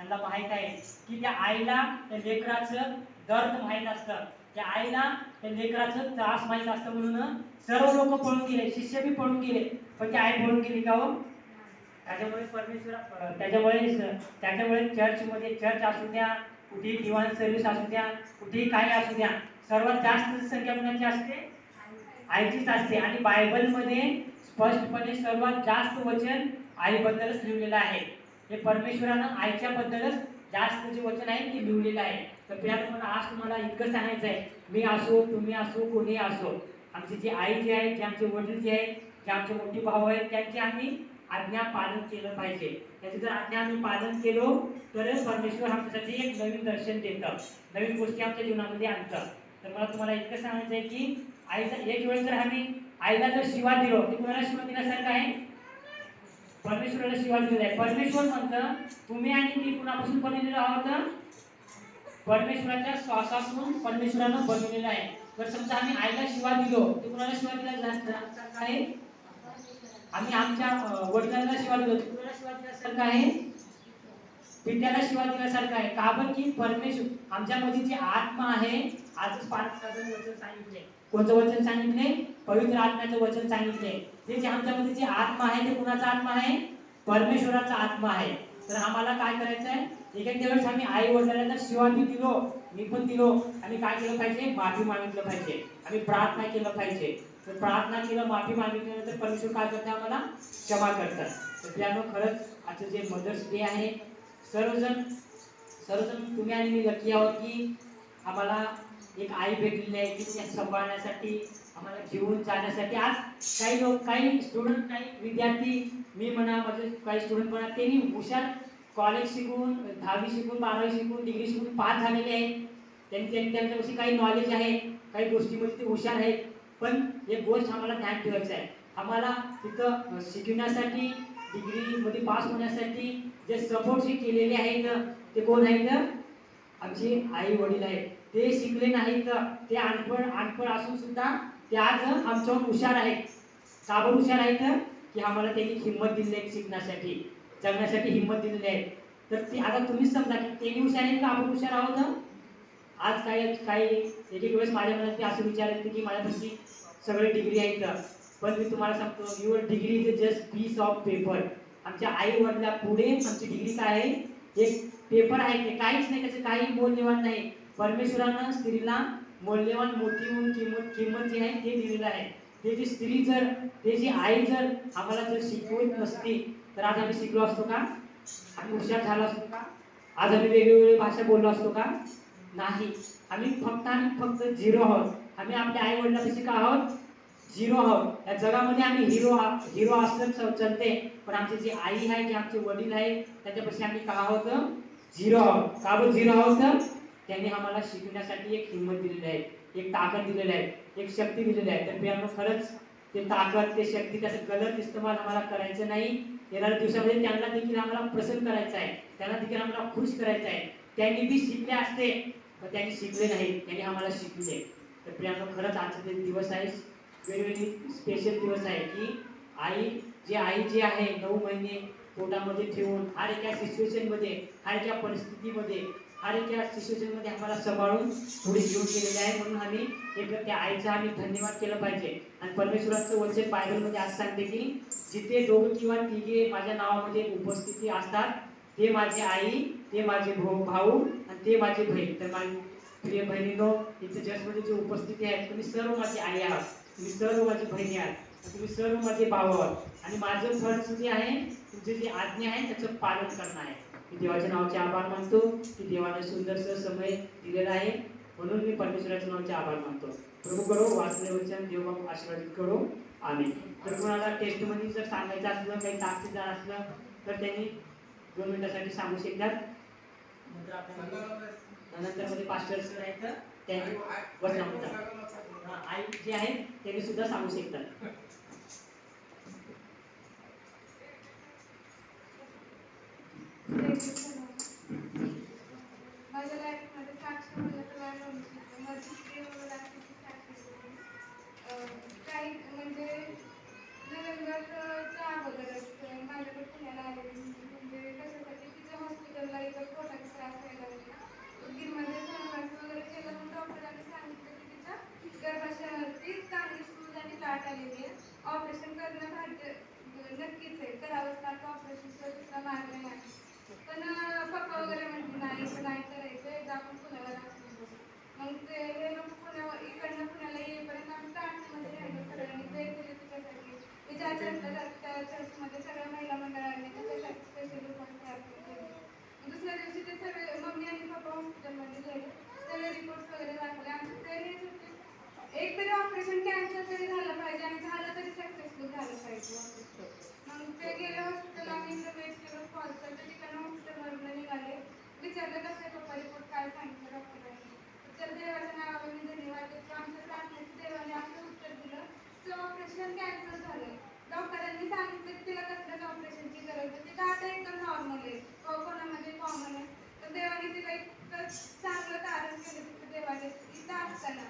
त्यांना माहित आहे की त्या आईला त्या लेकराचं दर्द माहित असतं, त्या आईला त्या लेकराचं त्रास माहित असतं, म्हणून सर्व लोक पळून गेले, शिष्य बी पळून गेले, पण ती आई पळून गेली का हो? त्याच्यामुळे त्याच्यामुळे चर्चमध्ये, चर्च असू द्या, कुठेही दिवाण सर्व्हिस असू द्या, कुठेही काही असू द्या, सर्वात जास्त संख्या कोणाची असते? आईचीच असते. आणि बायबलमध्ये स्पष्टपणे सर्वात जास्त वचन आईबद्दलच लिहिलेलं आहे. हे परमेश्वरानं आईच्या बद्दलच जास्त जे वचन आहे ते लिहिलेलं आहे. तर प्रियाला आज तुम्हाला इतकं सांगायचं आहे, मी असो, तुम्ही असो, कोणी असो, आमची जी आई जी आहे, जे आमचे वडील जे आहेत, जे आमचे मोठे भाऊ आहेत, त्यांचे आम्ही आज्ञा पालन केलं पाहिजे. त्याचे जर आज्ञा आम्ही पालन केलो तरच परमेश्वर आमच्यासाठी एक नवीन दर्शन देतं, नवीन गोष्टी आमच्या जीवनामध्ये आणतं. तर मला तुम्हाला इतकं सांगायचं आहे की आईचा एक वेळ जर आम्ही आईला जर शिवा दिलो तर कोणाला शिवा दिल्यासारखं आहे? परमेश्वराला शिवा दिलेला आहे. परमेश्वर म्हणतं तुम्ही आणि मी कुणापासून बनलेलो आहोत? परमेश्वराच्या श्वासातून परमेश्वरानं बनवलेलं आहे. तर समजा आम्ही आईला शिवा दिलो तर कुणाला शिवा दिला जास्त आहे? आम्ही आमच्या वडिलांना शिवा दिलो तर कुणाला शिवा दिल्यासारखं आहे? पित्याला शिवा दिल्यासारखं आहे. का बरं? की परमेश्वर आमच्यामध्ये जी आत्मा आहे, आजच पाच वचन सांगितले. कोणतं वचन सांगितले? पवित्र आत्म्याचं वचन सांगितले. ते जे आमच्यामध्ये जी आत्मा आहे ते कुणाचा आत्मा आहे? परमेश्वराचा आत्मा आहे. तर आम्हाला काय करायचं आहे? एखाद्या वेळेस आम्ही आई वडिलांना शिवा बी दिलो, मी पण दिलो, आम्ही काय केलं पाहिजे? माफी मागितलं पाहिजे, आम्ही प्रार्थना केलं पाहिजे. तर प्रार्थना केलं, माफी मागितल्यानंतर परमेश्वर काय करते? आम्हाला क्षमा करतात. तर त्यामुळे खरंच आजचं जे मदर्स डे आहे, सर्वजण सर्वजण तुम्ही आणि मी लकी आहोत की आम्हाला एक आई भेटलेली आहे की त्या सांभाळण्यासाठी, आम्हाला घेऊन जाण्यासाठी. आज काही लोक, काही स्टुडंट, काही विद्यार्थी, मी म्हणा, माझे काही स्टुडंट म्हणा, त्यांनी हुशार कॉलेज शिकून, 10वी शिकून, 12वी शिकून, डिग्री शिकून पास झालेले आहेत. त्यांच्यापाशी काही नॉलेज आहे, काही गोष्टीमध्ये ते हुशार आहेत. पण एक गोष्ट आम्हाला ध्यान ठेवायचं आहे, आम्हाला तिथं शिकण्यासाठी, डिग्रीमध्ये पास होण्यासाठी जे सपोर्ट जे केलेले आहेत ते कोण आहेत? आमचे आई वडील आहेत. ते शिकले नाहीत, ते अनपढ असून सुद्धा ते आज आमच्यावर हुशार आहेत. का बरं हुशार आहेत? की आम्हाला त्यांनी हिंमत दिली आहे शिकण्यासाठी, जगण्यासाठी हिंमत दिलेली आहे. तर ती आता तुम्हीच समजा की त्यांनी हुशार आहेत का आपण हुशार आहोत? आज काही काही एक एक वेळेस माझ्या मनात असं विचार येते की माझ्यापाशी सगळे डिग्री आहेत, पण मी तुम्हाला सांगतो, your degree is just piece of paper. आमच्या आई वडिला पुढे आमची डिग्री काय आहे? एक पेपर आहे, ते काहीच नाही, त्याचं काही मौल्यवान नाही. परमेश्वरानं स्त्रीला मौल्यवान, मोठी म्हणून किंमत जी आहे ते दिलेलं आहे. ते जी स्त्री जर, ते जी आई जर आम्हाला जर शिकवत नसती तर आज आम्ही शिकलो असतो का? आम्ही हुशार झालो असतो का? आज आम्ही वेगवेगळी भाषा बोललो असतो का? नाही. आम्ही फक्त झिरो आहोत. आम्ही आपल्या आई वडिलांपाशी का आहोत? झिरो आहोत. या जगामध्ये आम्ही हिरो असलं चलते, पण आमची जी आई आहे, जे आमचे वडील आहेत, त्याच्यापाशी आम्ही का आहोत? झिरो आहोत. का बरं झिरो आहोत? त्यांनी आम्हाला शिकण्यासाठी एक हिंमत दिलेली आहे, एक ताकद दिलेली आहे, एक शक्ती दिलेली आहे. तर प्रियांनो, खरंच ते ताकद, ते शक्ती, त्याचं गलत इस्तेमाल आम्हाला करायचं नाही. येणाऱ्या दिवसामध्ये त्यांना देखील आम्हाला प्रसन्न करायचं आहे, त्यांना देखील आम्हाला खुश करायचं आहे. त्यांनी बी शिकले असते, पण त्यांनी शिकले नाही, त्यांनी आम्हाला शिकले. तर प्रियांनो, खरंच आजचा ते दिवस आहे, वेगवेगळी स्पेशल दिवस आहे की आई जी आहे 9 महिने पोटामध्ये ठेवून हर एका सिच्युएशनमध्ये, हर एका परिस्थितीमध्ये, हर एका सिच्युएशनमध्ये आम्हाला सांभाळून पुढे घेऊन गेलेले आहे. म्हणून आम्ही एक त्या आईचा आम्ही धन्यवाद केलं पाहिजे. आणि परमेश्वराचं वचन बायबलमध्ये असं सांगते की जिथे दोघं किंवा तिघे माझ्या नावामध्ये उपस्थिती असतात, ते माझी आई, ते माझे भाऊ आणि ते माझी बहीण. तर माझी प्रिय बहिणींनो, इथे जस्टमध्ये जी उपस्थिती आहे, तुम्ही सर्व माझी आई आहात, तुम्ही सर्व माझी बहिणी आहात, तुम्ही सर्व माझे भाऊ आहात. आणि माझं फर्ज जे आहे, तुमची जी आज्ञा आहे त्याचं पालन करणं आहे. मी देवाच्या नावाचे आभार मानतो की देवाने सुंदरसं समय दिलेला आहे, म्हणून मी परमेश्वराच्या नावाचे आभार मानतो. प्रभू करो वाचले वचन देव आशीर्वादित करो. आम्ही जर कोणाला टेस्टमध्ये जर सांगायचं असलं, काही ताकदीदार असलं तर त्यांनी 2 मिनिटासाठी सांगू शकतात. नंतर मध्ये पास्टर सर आहेत, त्यांनी वचनामृता आई जे आहेत त्यांनी सुद्धा सांगू शकतात. माझ्या लाईफमध्ये साक्ष म्हणलं तर माझ्या मम्मीची, माझी प्रेमळ असण्याची साक्ष होती. काही म्हणजे नोव्हेंबरच्या अगोदरच माझ्याकडे पुण्याला आलेली, म्हणजे कशासाठी तिच्या हॉस्पिटलला इथं गाठ आलेली आहे. ऑपरेशन करणं भाग्य नक्कीच आहे, करावंच लागतं ऑपरेशन, दुसरा मार्ग नाही. पण पप्पा वगैरे म्हणते नाही इथं नाही करायचं, एकदा आपण पुण्याला दाखवून बघू. मग ते हे लोक इकडनं पुण्याला येईपर्यंत आम्ही प्रार्थनेमध्ये राहिलो सगळ्यांनी, प्रे केले तिच्यासाठी. मी ज्या चर्चला जाते त्या चर्चमध्ये सगळ्या महिला मंडळांनी तिच्यासाठी स्पेशल उपवास प्रार्थना केली. दुसऱ्या दिवशी ते सगळे मम्मी आणि पप्पा हॉस्पिटलमध्ये गेले, सगळे रिपोर्ट्स वगैरे दाखवले. आमची प्रेयर हेच होती, एक तरी ऑपरेशन कॅन्सर तरी झालं पाहिजे आणि झालं तरी सक्सेसफुल झालं पाहिजे. मग ते गेले हॉस्पिटल, आम्ही इकडे वेट केलं कॉलचं, तर तिकडनं हॉस्पिटलवरून निघाले. विचारलं कसं पप्पा रिपोर्ट, काय सांगितलं डॉक्टरांनी. तर देवाच्या नावावर मी धन्यवाद देतो, आमच्या प्रार्थनेचं देवाने असं उत्तर दिलं, तिचं ऑपरेशन कॅन्सल झालं. डॉक्टरांनी सांगितलं की तिला कसल्याच ऑपरेशनची गरज आहे, तिथं आता एकदम नॉर्मल आहे, कोणामध्ये कॉमन आहे. तर देवाने तिला इतकं चांगलं कारण केलं तिथं देवाने इथं असताना.